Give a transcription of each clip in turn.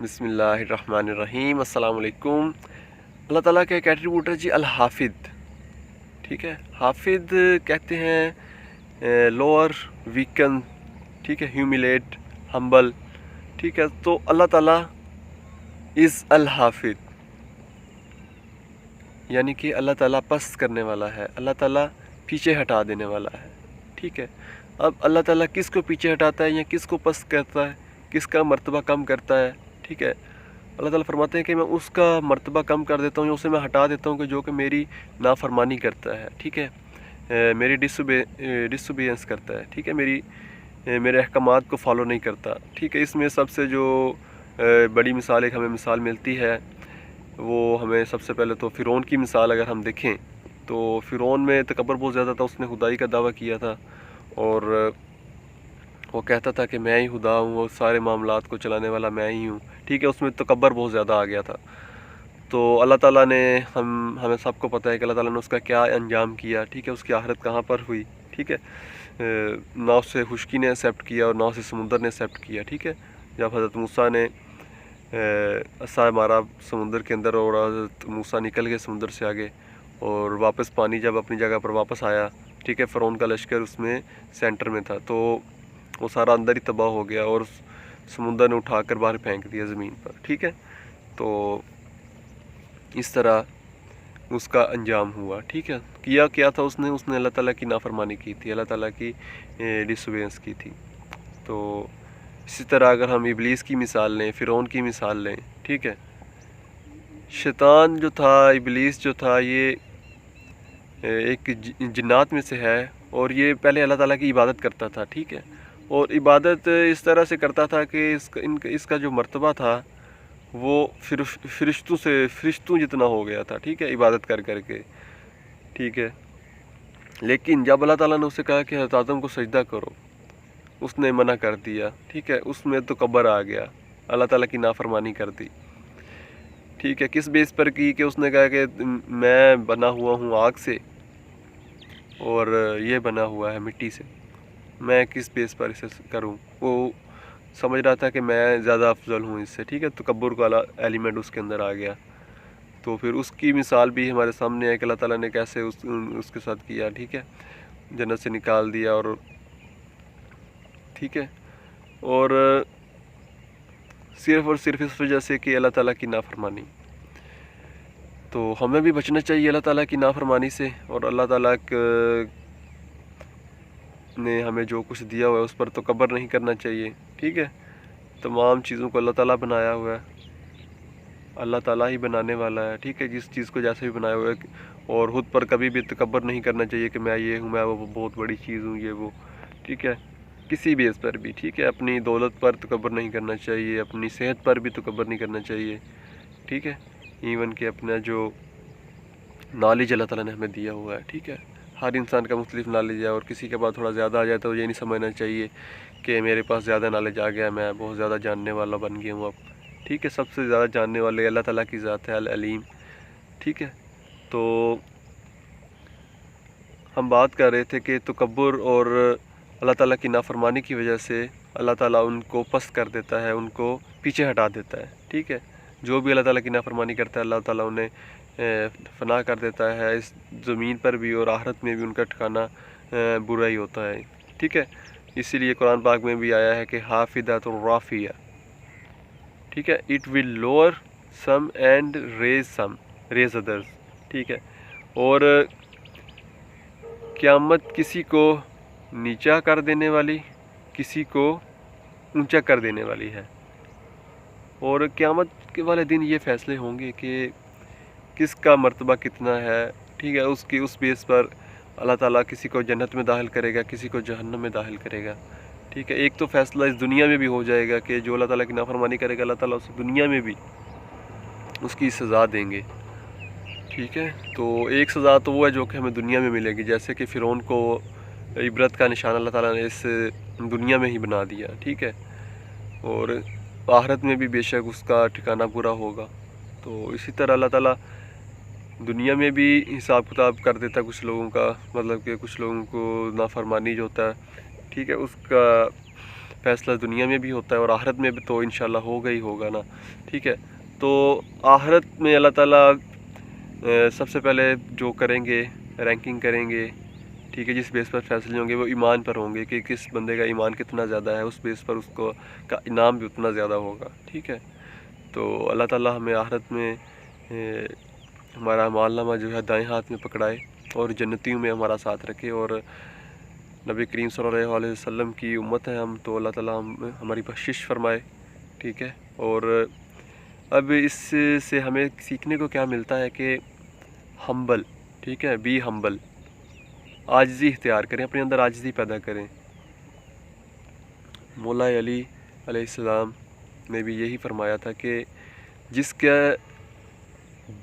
بسم اللہ الرحمن الرحیم۔ السلام علیکم۔ اللہ تعالیٰ کا ایک ایٹریبیوٹ ہے جی الحافظ، ٹھیک ہے۔ حافظ کہتے ہیں لوور، ویکن، ٹھیک ہے، ہیوملیٹ، ہمبل، ٹھیک ہے۔ تو اللہ تعالیٰ از الحافظ، یعنی کہ اللہ تعالیٰ پست کرنے والا ہے، اللہ تعالیٰ پیچھے ہٹا دینے والا ہے، ٹھیک ہے۔ اب اللہ تعالیٰ کس کو پیچھے ہٹاتا ہے یا کس کو پست کرتا ہے، کس کا مرتبہ کم کرتا ہے، ٹھیک ہے۔ اللہ تعالیٰ فرماتے ہیں کہ میں اس کا مرتبہ کم کر دیتا ہوں یا اسے میں ہٹا دیتا ہوں کہ جو کہ میری نافرمانی کرتا ہے، ٹھیک ہے، میری ڈسوبیئنس کرتا ہے، ٹھیک ہے، میرے احکامات کو فالو نہیں کرتا، ٹھیک ہے۔ اس میں سب سے جو بڑی مثال ایک ہمیں مثال ملتی ہے وہ ہمیں سب سے پہلے تو فرعون کی مثال اگر ہم دیکھیں تو فرعون میں تکبر بہت زیادہ تھا، اس نے خدائی کا دعویٰ کیا تھا اور وہ کہتا تھا کہ میں ہی خدا ہوں اور سارے معاملات کو چلانے والا میں ہی ہوں، ٹھیک ہے۔ اس میں تکبر بہت زیادہ آ گیا تھا۔ تو اللہ تعالیٰ نے ہمیں سب کو پتہ ہے کہ اللہ تعالیٰ نے اس کا کیا انجام کیا، ٹھیک ہے، اس کی آخرت کہاں پر ہوئی، ٹھیک ہے۔ نہ اس سے خشکی نے ایکسیپٹ کیا اور نہ اسے سمندر نے ایکسیپٹ کیا، ٹھیک ہے۔ جب حضرت موسیٰ نے عصا مارا سمندر کے اندر اور حضرت موسیٰ نکل گئے سمندر سے آگے اور واپس پانی جب اپنی جگہ پر واپس آیا، ٹھیک ہے، فرعون کا لشکر اس میں سینٹر میں تھا، تو وہ سارا اندر ہی تباہ ہو گیا اور سمندر نے اٹھا کر باہر پھینک دیا زمین پر، ٹھیک ہے۔ تو اس طرح اس کا انجام ہوا، ٹھیک ہے۔ کیا تھا اس نے اللہ تعالیٰ کی نافرمانی کی تھی، اللہ تعالیٰ کی ڈسوبیئنس کی تھی۔ تو اسی طرح اگر ہم ابلیس کی مثال لیں، فرعون کی مثال لیں، ٹھیک ہے، شیطان جو تھا، ابلیس جو تھا، یہ ایک جنات میں سے ہے اور یہ پہلے اللہ تعالیٰ کی عبادت کرتا تھا، ٹھیک ہے، اور عبادت اس طرح سے کرتا تھا کہ اس کا جو مرتبہ تھا وہ فرشتوں جتنا ہو گیا تھا، ٹھیک ہے، عبادت کر کر کے، ٹھیک ہے۔ لیکن جب اللہ تعالیٰ نے اسے کہا کہ حضرت آدم کو سجدہ کرو، اس نے منع کر دیا، ٹھیک ہے، اس میں تکبر آ گیا، اللہ تعالیٰ کی نافرمانی کر دی، ٹھیک ہے۔ کس بیس پر کی کہ اس نے کہا کہ میں بنا ہوا ہوں آگ سے اور یہ بنا ہوا ہے مٹی سے، میں کس بیس پر اسے کروں۔ وہ سمجھ رہا تھا کہ میں زیادہ افضل ہوں اس سے، ٹھیک ہے، تکبر کا ایلیمنٹ اس کے اندر آ گیا۔ تو پھر اس کی مثال بھی ہمارے سامنے ہے کہ اللہ تعالیٰ نے کیسے اس کے ساتھ کیا، ٹھیک ہے، جنت سے نکال دیا اور ٹھیک ہے، اور صرف اس وجہ سے کہ اللہ تعالیٰ کی نافرمانی۔ تو ہمیں بھی بچنا چاہیے اللہ تعالیٰ کی نافرمانی سے، اور اللہ تعالیٰ نے ہمیں جو کچھ دیا ہوا ہے اس پر تکبر نہیں کرنا چاہیے، ٹھیک ہے۔ تمام چیزوں کو اللہ تعالیٰ بنایا ہوا ہے، اللہ تعالیٰ ہی بنانے والا ہے، ٹھیک ہے، جس چیز کو جیسے بھی بنایا ہوا ہے، اور خود پر کبھی بھی تکبر نہیں کرنا چاہیے کہ میں یہ ہوں، میں وہ بہت بڑی چیز ہوں، یہ وہ، ٹھیک ہے، کسی بیس پر بھی، ٹھیک ہے۔ اپنی دولت پر تکبر نہیں کرنا چاہیے، اپنی صحت پر بھی تکبر نہیں کرنا چاہیے، ٹھیک ہے، ایون کہ اپنا جو نالج اللہ تعالیٰ نے ہمیں دیا ہوا ہے، ٹھیک ہے، ہر انسان کا مختلف نالج ہے اور کسی کے پاس تھوڑا زیادہ آ جائے تو یہ نہیں سمجھنا چاہیے کہ میرے پاس زیادہ نالج آ گیا، میں بہت زیادہ جاننے والا بن گیا ہوں اب، ٹھیک ہے۔ سب سے زیادہ جاننے والے اللہ تعالیٰ کی ذات ہے، العلیم، ٹھیک ہے۔ تو ہم بات کر رہے تھے کہ تکبر اور اللہ تعالیٰ کی نافرمانی کی وجہ سے اللہ تعالیٰ ان کو پست کر دیتا ہے، ان کو پیچھے ہٹا دیتا ہے، ٹھیک ہے۔ جو بھی اللہ تعالیٰ کی نافرمانی کرتا ہے اللہ تعالیٰ انہیں فنا کر دیتا ہے، اس زمین پر بھی اور آخرت میں بھی ان کا ٹھکانہ برا ہی ہوتا ہے، ٹھیک ہے۔ اسی لیے قرآن پاک میں بھی آیا ہے کہ حافظۃ الرافیہ، ٹھیک ہے، it will lower some and raise others, ٹھیک ہے۔ اور قیامت کسی کو نیچا کر دینے والی، کسی کو اونچا کر دینے والی ہے، اور قیامت کے والے دن یہ فیصلے ہوں گے کہ کس کا مرتبہ کتنا ہے، ٹھیک ہے۔ اس بیس پر اللہ تعالیٰ کسی کو جنت میں داخل کرے گا، کسی کو جہنم میں داخل کرے گا، ٹھیک ہے۔ ایک تو فیصلہ اس دنیا میں بھی ہو جائے گا کہ جو اللہ تعالیٰ کی نافرمانی کرے گا اللہ تعالیٰ اس دنیا میں بھی اس کی سزا دیں گے، ٹھیک ہے۔ تو ایک سزا تو وہ ہے جو کہ ہمیں دنیا میں ملے گی، جیسے کہ فرعون کو عبرت کا نشان اللہ تعالیٰ نے اس دنیا میں ہی بنا دیا، ٹھیک ہے، اور آخرت میں بھی بے شک اس کا ٹھکانہ برا ہوگا۔ تو اسی طرح اللہ تعالیٰ دنیا میں بھی حساب کتاب کر دیتا ہے کچھ لوگوں کا، مطلب کہ کچھ لوگوں کو نافرمانی جو ہوتا ہے، ٹھیک ہے، اس کا فیصلہ دنیا میں بھی ہوتا ہے اور آخرت میں بھی تو انشاءاللہ ہوگا ہی ہوگا نا، ٹھیک ہے۔ تو آخرت میں اللہ تعالیٰ سب سے پہلے جو کریں گے رینکنگ کریں گے، ٹھیک ہے، جس بیس پر فیصلے ہوں گے وہ ایمان پر ہوں گے کہ کس بندے کا ایمان کتنا زیادہ ہے، اس بیس پر اس کو کا انعام بھی اتنا زیادہ ہوگا، ٹھیک ہے۔ تو اللہ تعالیٰ ہمیں آخرت میں ہمارا اعمال نامہ جو ہے دائیں ہاتھ میں پکڑائے اور جنتیوں میں ہمارا ساتھ رکھے، اور نبی کریم صلی اللہ علیہ وسلم کی امت ہے ہم، تو اللہ تعالیٰ ہماری بخشش فرمائے، ٹھیک ہے۔ اور اب اس سے ہمیں سیکھنے کو کیا ملتا ہے کہ ہمبل، ٹھیک ہے، بی ہمبل، عاجزی اختیار کریں، اپنے اندر عاجزی پیدا کریں۔ مولا علی علیہ السلام نے بھی یہی فرمایا تھا کہ جس کا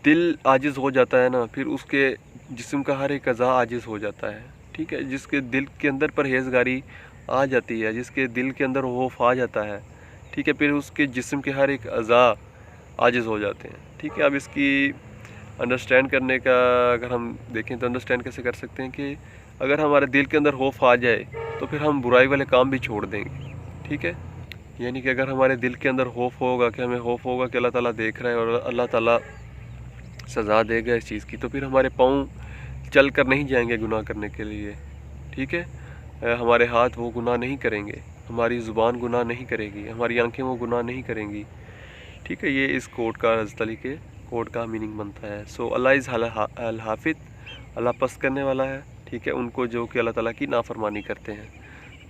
دل عاجز ہو جاتا ہے نا، پھر اس کے جسم کا ہر ایک اعضاء عاجز ہو جاتا ہے، ٹھیک ہے۔ جس کے دل کے اندر پرہیزگاری آ جاتی ہے، جس کے دل کے اندر خوف آ جاتا ہے، ٹھیک ہے، پھر اس کے جسم کے ہر ایک اعضاء عاجز ہو جاتے ہیں، ٹھیک ہے۔ اب اس کی انڈرسٹینڈ کرنے کا اگر ہم دیکھیں تو انڈرسٹینڈ کیسے کر سکتے ہیں کہ اگر ہمارے دل کے اندر خوف آ جائے تو پھر ہم برائی والے کام بھی چھوڑ دیں گے، ٹھیک ہے۔ یعنی کہ اگر ہمارے دل کے اندر خوف ہوگا کہ ہمیں خوف ہوگا کہ اللہ تعالیٰ دیکھ رہا ہے اور اللہ تعالیٰ سزا دے گا اس چیز کی، تو پھر ہمارے پاؤں چل کر نہیں جائیں گے گناہ کرنے کے لیے، ٹھیک ہے۔ ہمارے ہاتھ وہ گناہ نہیں کریں گے، ہماری زبان گناہ نہیں کرے گی، ہماری آنکھیں وہ گناہ نہیں کریں گی، ٹھیک ہے۔ یہ اس کوڈ کا حضرت علی کے کوڈ کا میننگ بنتا ہے۔ سو اللہ از الحافظ، اللہ پسند کرنے والا ہے، ٹھیک ہے، ان کو جو کہ اللہ تعالیٰ کی نافرمانی کرتے ہیں۔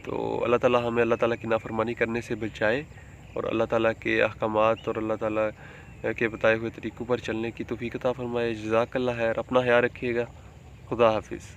تو اللہ تعالیٰ ہمیں اللہ تعالیٰ کی نافرمانی کرنے سے بچائے اور اللہ تعالیٰ کے احکامات اور اللہ تعالیٰ کے بتائے ہوئے طریقوں پر چلنے کی توفیق عطا فرمائے۔ جزاک اللہ خیر، اپنا خیال رکھیے گا، خدا حافظ۔